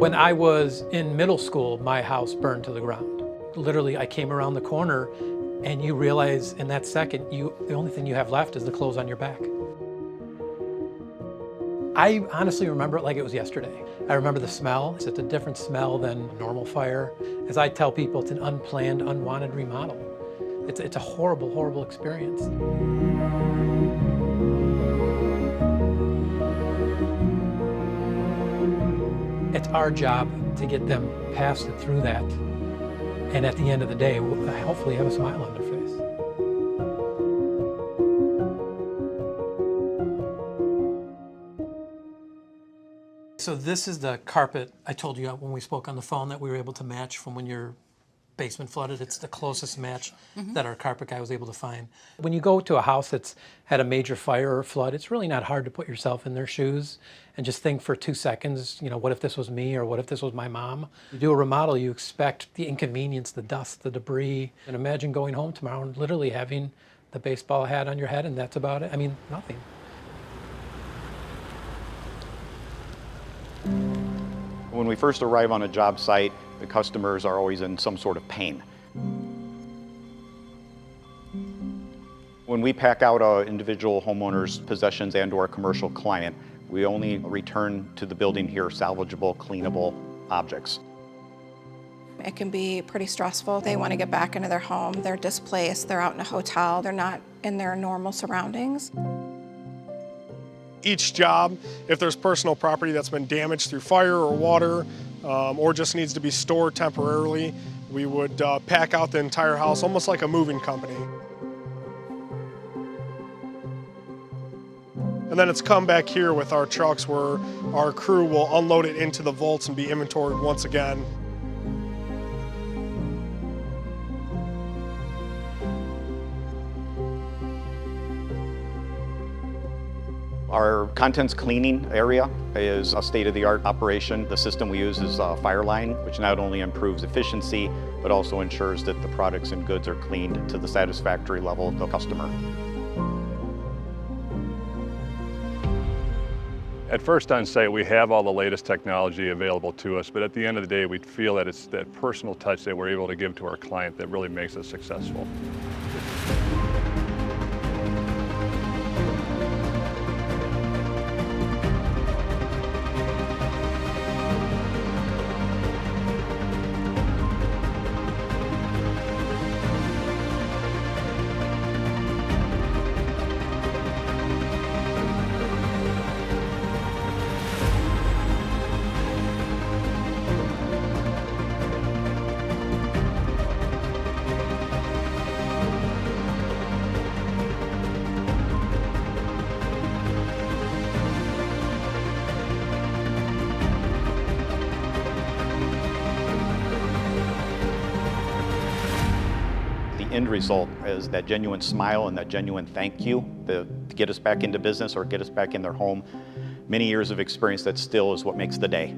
When I was in middle school, my house burned to the ground. Literally, I came around the corner and you realize in that second, the only thing you have left is the clothes on your back. I honestly remember it like it was yesterday. I remember the smell. It's a different smell than a normal fire. As I tell people, it's an unplanned, unwanted remodel. It's a horrible, horrible experience. It's our job to get them past it through that. And at the end of the day, we'll hopefully have a smile on their face. So this is the carpet I told you when we spoke on the phone that we were able to match from when your basement flooded. It's the closest match that our carpet guy was able to find. When you go to a house that's had a major fire or flood, it's really not hard to put yourself in their shoes and just think for 2 seconds, what if this was me or what if this was my mom? You do a remodel, you expect the inconvenience, the dust, the debris. And imagine going home tomorrow and literally having the baseball hat on your head and that's about it. I mean, nothing. When we first arrive on a job site, the customers are always in some sort of pain. When we pack out an individual homeowner's possessions and/or a commercial client, we only return to the building here salvageable, cleanable objects. It can be pretty stressful. They want to get back into their home. They're displaced. They're out in a hotel. They're not in their normal surroundings. Each job, if there's personal property that's been damaged through fire or water, or just needs to be stored temporarily, we would pack out the entire house, almost like a moving company. And then it's come back here with our trucks where our crew will unload it into the vaults and be inventoried once again. Our contents cleaning area is a state-of-the-art operation. The system we use is Fireline, which not only improves efficiency, but also ensures that the products and goods are cleaned to the satisfactory level of the customer. At first on site, we have all the latest technology available to us, but at the end of the day, we feel that it's that personal touch that we're able to give to our client that really makes us successful. The end result is that genuine smile and that genuine thank you to get us back into business or get us back in their home. Many years of experience, that still is what makes the day.